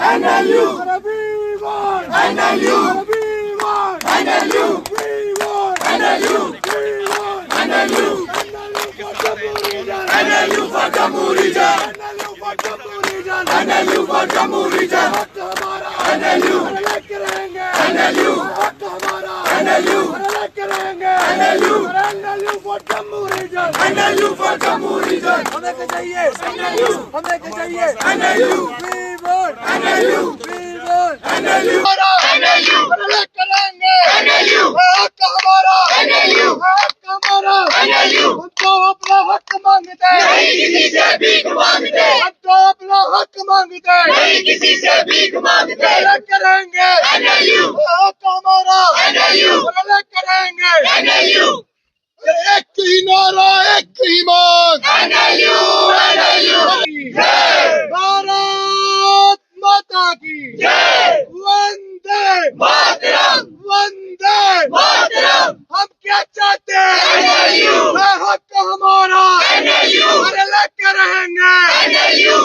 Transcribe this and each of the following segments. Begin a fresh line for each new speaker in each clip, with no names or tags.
NLU,
we want
NLU,
we want
NLU,
we want
NLU,
we want
NLU,
NLU for Jammu region,
NLU for Jammu region,
NLU for Jammu
NLU for Jammu
region,
region,
हक हमारा
NLU,
लेके रहेंगे,
NLU,
हक हमारा
NLU,
लेके रहेंगे,
NLU,
NLU for Jammu region,
NLU for Jammu region,
हमें के चाहिए
NLU,
हमें के चाहिए
NLU,
we want
NLU,
we want
NLU, NLU,
लेके रहेंगे,
NLU,
हक हमारा
NLU,
हक हमारा
NLU,
हम तो अपना हक मांगते हैं,
नहीं किसी से भीख मांगते,
हम तो अपना हक मांगते हैं,
नहीं किसी से भीख मांगते,
लेके रहेंगे,
NLU,
हक हमारा
NLU,
लेके रहेंगे,
NLU,
एक ही नारा एक ही मांग,
NLU, NLU, जय
भारत माता की
जय
वंदे
मातरम,
वंदे
मातरम,
हम क्या चाहते हैं
NLU,
हक हमारा
NLU,
लेके रहेंगे
NLU,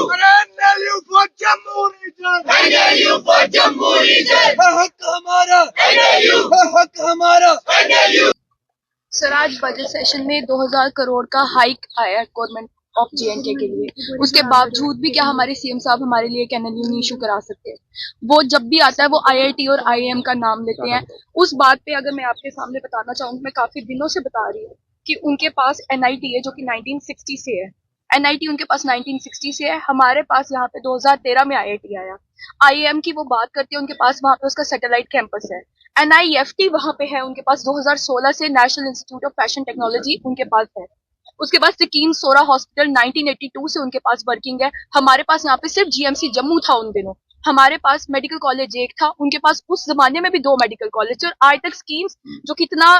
NLU for Jammu region
NLU for Jammu region,
हक हमारा
NLU,
हक हमारा
NLU,
सर आज बजट सेशन में 2000 करोड़ का हाइक आया है गवर्नमेंट ऑफ JNK के लिए। उसके बावजूद भी क्या हमारे सीएम साहब हमारे लिए एक NLU नहीं इशू करा सकते? वो जब भी आता है वो IIT और IIM का नाम लेते हैं। उस बात पे अगर मैं आपके सामने बताना चाहूँ, मैं काफी दिनों से बता रही हूँ कि उनके पास NIT है जो कि 1960 से है। NIT उनके पास 1960 से है, हमारे पास यहाँ पे 2013 में IIT आया। IIM की वो बात करते हैं, उनके पास वहाँ पे उसका सैटेलाइट कैंपस है। NIFT वहाँ पे है उनके पास 2016 से, national institute of fashion technology उनके पास है। उसके बाद सिकीम सोरा हॉस्पिटल 1982 से उनके पास वर्किंग है। हमारे पास यहाँ पे सिर्फ GMC जम्मू था उन दिनों। हमारे पास मेडिकल कॉलेज एक था, उनके पास उस जमाने में भी 2 मेडिकल कॉलेज, और आज तक स्कीम्स जो कितना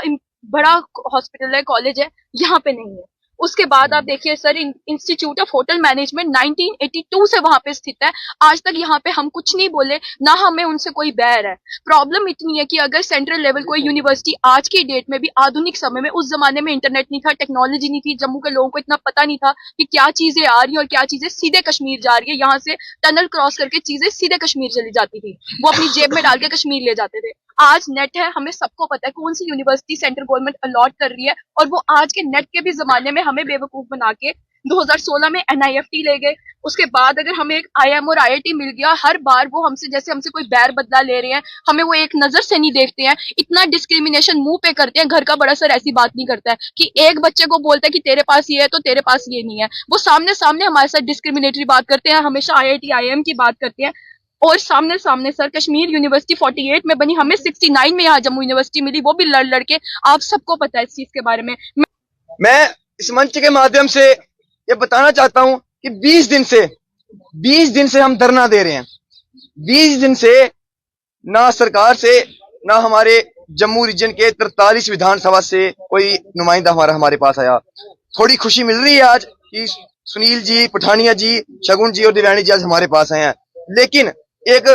बड़ा हॉस्पिटल है, कॉलेज है, यहाँ पे नहीं है। उसके बाद आप देखिए sir, institute of hotel management 1982 से वहां पे स्थित है। आज तक यहाँ पे हम कुछ नहीं बोले, ना हमें उनसे कोई बैर है। प्रॉब्लम इतनी है कि अगर सेंट्रल लेवल कोई यूनिवर्सिटी आज की डेट में भी, आधुनिक समय में, उस जमाने में इंटरनेट नहीं था, टेक्नोलॉजी नहीं थी, जम्मू के लोगों को इतना पता नहीं था कि क्या चीजें आ रही है और क्या चीजें सीधे कश्मीर जा रही है। यहाँ से टनल क्रॉस करके चीजें सीधे कश्मीर चली जाती थी, वो अपनी जेब में डाल के कश्मीर ले जाते थे। आज नेट है, हमें सबको पता है कौन सी यूनिवर्सिटी सेंट्रल गवर्नमेंट अलॉट कर रही है, और वो आज के नेट के भी जमाने में हमें बेवकूफ बना के 2016 में NIFT ले गए। उसके बाद अगर हमें एक IIM और IIT मिल गया, हर बार वो हमसे जैसे हमसे कोई बैर बदला ले रहे हैं, हमें वो एक नजर से नहीं देखते हैं। इतना डिस्क्रिमिनेशन मुंह पे करते हैं। घर का बड़ा सर ऐसी बात नहीं करता है कि एक बच्चे को बोलता है कि तेरे पास ये है तो तेरे पास ये नहीं है। वो सामने सामने हमारे साथ डिस्क्रिमिनेटरी बात करते हैं, हमेशा IIT IIM की बात करते हैं। और सामने सामने सर कश्मीर यूनिवर्सिटी 48 में बनी, हमें 69 में यहाँ जम्मू यूनिवर्सिटी मिली, वो भी लड़ लड़ के। आप सबको पता है इस चीज के बारे में।
मैं इस मंच के माध्यम से ये बताना चाहता हूं कि 20 दिन से हम धरना दे रहे हैं। 20 दिन से ना सरकार से, ना हमारे जम्मू रीजन के 43 विधानसभा से कोई नुमाइंदा हमारे पास आया। थोड़ी खुशी मिल रही है आज कि सुनील जी, पठानिया जी, शगुन जी और दिव्यानी जी आज हमारे पास आए हैं। लेकिन एक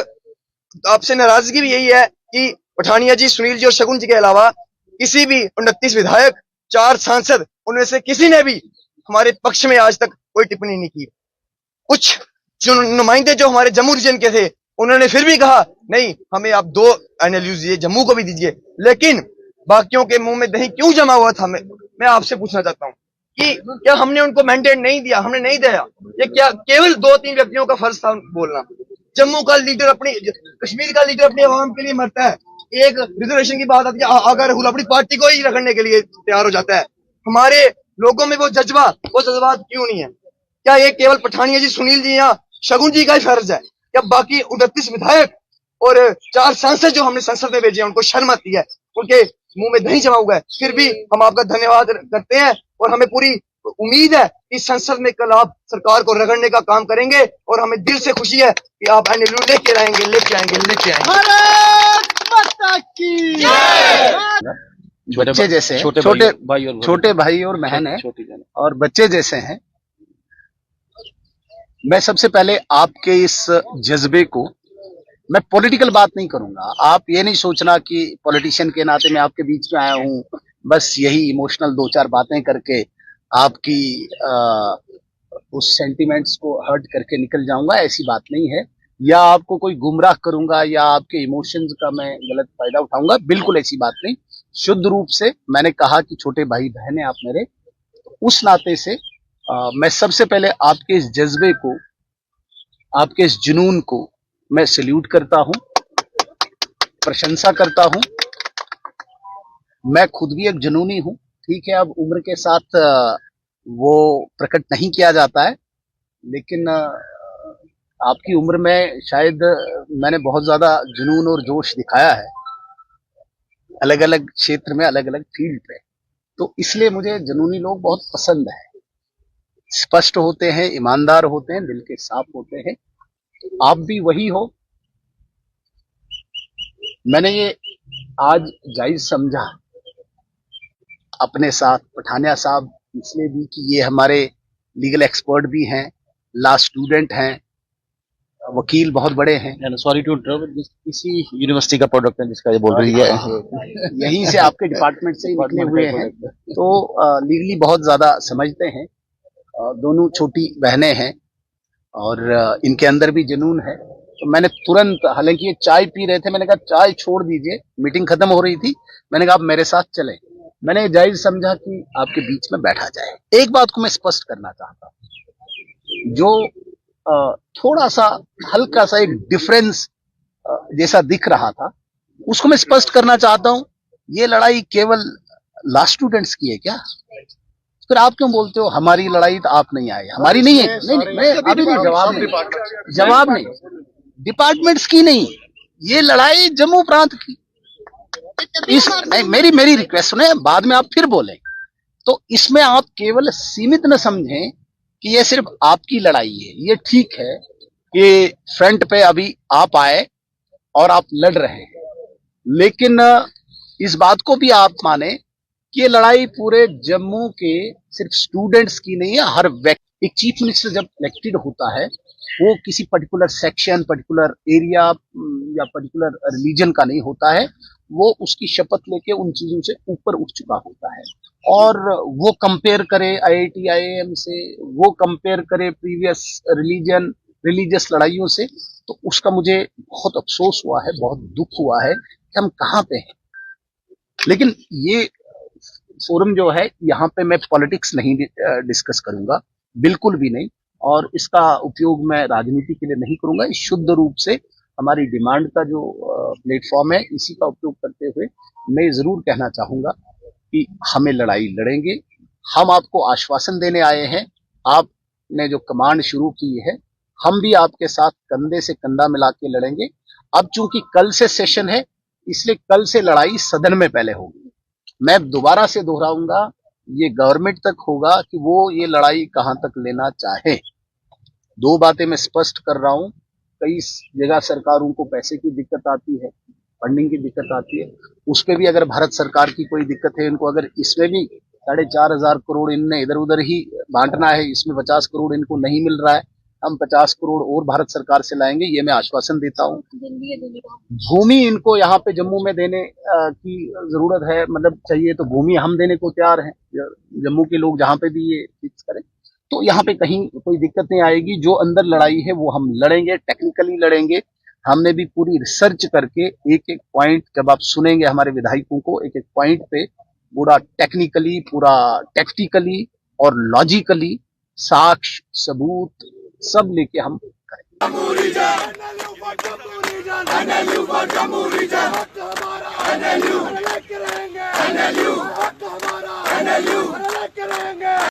आपसे नाराजगी भी यही है कि पठानिया जी, सुनील जी और शगुन जी के अलावा किसी भी 29 विधायक, 4 सांसद, उनमें से किसी ने भी हमारे पक्ष में आज तक कोई टिप्पणी नहीं की। कुछ जो नुमाइंदे जो हमारे जम्मू रीजन के थे, उन्होंने फिर भी कहा नहीं, हमें आप 2 NLU दीजिए, जम्मू को भी दीजिए। लेकिन बाकियों के मुंह में दही क्यों जमा हुआ था? मैं आपसे पूछना चाहता हूँ कि क्या हमने उनको मैंडेट नहीं दिया? हमने नहीं दिया। ये क्या केवल 2-3 व्यक्तियों का फर्ज था बोलना? जम्मू का लीडर कश्मीर का लीडर अपनी आवाम के लिए मरता है। एक रिजर्वेशन की बात आती है, अगर राहुल अपनी पार्टी को ही रखने के लिए तैयार हो जाता है। हमारे लोगों में वो जज्बात क्यों नहीं है? क्या ये केवल पठानिया जी, सुनील जी या शगुन जी का ही फर्ज है? क्या बाकी 29 विधायक और 4 सांसद जो हमने संसद में भेजे हैं, उनको शर्म आती है? उनके मुंह में दही जमा हुआ है। फिर भी हम आपका धन्यवाद करते हैं और हमें पूरी उम्मीद है कि संसद में कल आप सरकार को रगड़ने का काम करेंगे, और हमें दिल से खुशी है कि आप NLU लेके आएंगे। भारत माता की
बच्चे जैसे हैं, छोटे भाई और बहन है, और बच्चे जैसे हैं। मैं सबसे पहले आपके इस जज्बे को, मैं पॉलिटिकल बात नहीं करूंगा, आप ये नहीं सोचना कि पॉलिटिशियन के नाते मैं आपके बीच में आया हूं बस यही इमोशनल 2-4 बातें करके आपकी उस सेंटिमेंट्स को हर्ट करके निकल जाऊंगा, ऐसी बात नहीं है। या आपको कोई गुमराह करूंगा या आपके इमोशंस का मैं गलत फायदा उठाऊंगा, बिल्कुल ऐसी बात नहीं। शुद्ध रूप से मैंने कहा कि छोटे भाई बहन हैं आप मेरे, उस नाते से मैं सबसे पहले आपके इस जज्बे को, आपके इस जुनून को मैं सैल्यूट करता हूं, प्रशंसा करता हूं। मैं खुद भी एक जुनूनी हूं, ठीक है, अब उम्र के साथ वो प्रकट नहीं किया जाता है, लेकिन आपकी उम्र में शायद मैंने बहुत ज्यादा जुनून और जोश दिखाया है, अलग अलग क्षेत्र में, अलग अलग फील्ड पे, तो इसलिए मुझे जुनूनी लोग बहुत पसंद है। स्पष्ट होते हैं, ईमानदार होते हैं, दिल के साफ होते हैं। आप भी वही हो। मैंने ये आज जायज समझा अपने साथ पठानिया साहब, इसलिए भी कि ये हमारे लीगल एक्सपर्ट भी हैं, लॉ स्टूडेंट हैं, वकील बहुत बड़े हैं।
सॉरी टू इंटरप्ट, इसी यूनिवर्सिटी का प्रोडक्ट है जिसका ये बोल रही है,
यहीं से आपके डिपार्टमेंट से ही निकले हुए हैं, तो लीगली बहुत ज्यादा समझते हैं। दोनों छोटी बहनें हैं और इनके अंदर भी जुनून है। तो मैंने तुरंत, हालांकि ये चाय पी रहे थे, मैंने कहा चाय छोड़ दीजिए, मीटिंग खत्म हो रही थी, मैंने कहा आप मेरे साथ चलें। मैंने जायज समझा कि आपके बीच में बैठा जाए। एक बात को मैं स्पष्ट करना चाहता हूं, जो थोड़ा सा हल्का सा एक डिफरेंस जैसा दिख रहा था, उसको मैं स्पष्ट करना चाहता हूं। ये लड़ाई केवल लॉ स्टूडेंट्स की है क्या? फिर आप क्यों बोलते हो हमारी लड़ाई तो आप नहीं आए? हमारी नहीं है। नहीं, मैं अभी भी जवाब नहीं, डिपार्टमेंट्स की नहीं, ये लड़ाई जम्मू प्रांत की। इस मेरी रिक्वेस्ट सुने, बाद में आप फिर बोलें। तो इसमें आप केवल सीमित न समझें कि ये सिर्फ आपकी लड़ाई है। ये ठीक है कि फ्रंट पे अभी आप आए और आप लड़ रहे हैं, लेकिन इस बात को भी आप माने कि ये लड़ाई पूरे जम्मू के सिर्फ स्टूडेंट्स की नहीं है। हर व्यक्ति, एक चीफ मिनिस्टर जब इलेक्टेड होता है, वो किसी पर्टिकुलर सेक्शन, पर्टिकुलर एरिया या पर्टिकुलर रिलीजन का नहीं होता है। वो उसकी शपथ लेके उन चीजों से ऊपर उठ चुका होता है, और वो कंपेयर करे IIT IIM से, वो कंपेयर करे प्रीवियस रिलीजियस लड़ाइयों से, तो उसका मुझे बहुत अफसोस हुआ है, बहुत दुख हुआ है कि हम कहाँ पे हैं। लेकिन ये फोरम जो है, यहाँ पे मैं पॉलिटिक्स नहीं डिस्कस करूंगा, बिल्कुल भी नहीं, और इसका उपयोग मैं राजनीति के लिए नहीं करूंगा। इस शुद्ध रूप से हमारी डिमांड का जो प्लेटफॉर्म है, इसी का उपयोग करते हुए मैं जरूर कहना चाहूंगा कि हमें लड़ाई लड़ेंगे। हम आपको आश्वासन देने आए हैं, आपने जो कमांड शुरू की है, हम भी आपके साथ कंधे से कंधा मिला के लड़ेंगे। अब चूंकि कल से सेशन है, इसलिए कल से लड़ाई सदन में पहले होगी। मैं दोबारा से दोहराऊंगा, ये गवर्नमेंट तक होगा कि वो ये लड़ाई कहां तक लेना चाहे। दो बातें मैं स्पष्ट कर रहा हूं, कई जगह सरकारों को पैसे की दिक्कत आती है, फंडिंग की दिक्कत आती है, उस पर भी अगर भारत सरकार की कोई दिक्कत है, इनको अगर इसमें भी 4,500 करोड़ इनने इधर उधर ही बांटना है, इसमें 50 करोड़ इनको नहीं मिल रहा है, हम 50 करोड़ और भारत सरकार से लाएंगे, ये मैं आश्वासन देता हूँ। भूमि इनको यहाँ पे जम्मू में देने की जरूरत है, मतलब चाहिए तो भूमि हम देने को तैयार हैं, जम्मू के लोग जहाँ पे भी ये फिक्स करें, तो यहाँ पे कहीं कोई दिक्कत नहीं आएगी। जो अंदर लड़ाई है वो हम लड़ेंगे, टेक्निकली लड़ेंगे। हमने भी पूरी रिसर्च करके एक एक पॉइंट, जब आप सुनेंगे हमारे विधायकों को, एक एक पॉइंट पे पूरा टेक्निकली, पूरा टैक्टिकली और लॉजिकली साक्ष्य सबूत सब लेके हम
NLU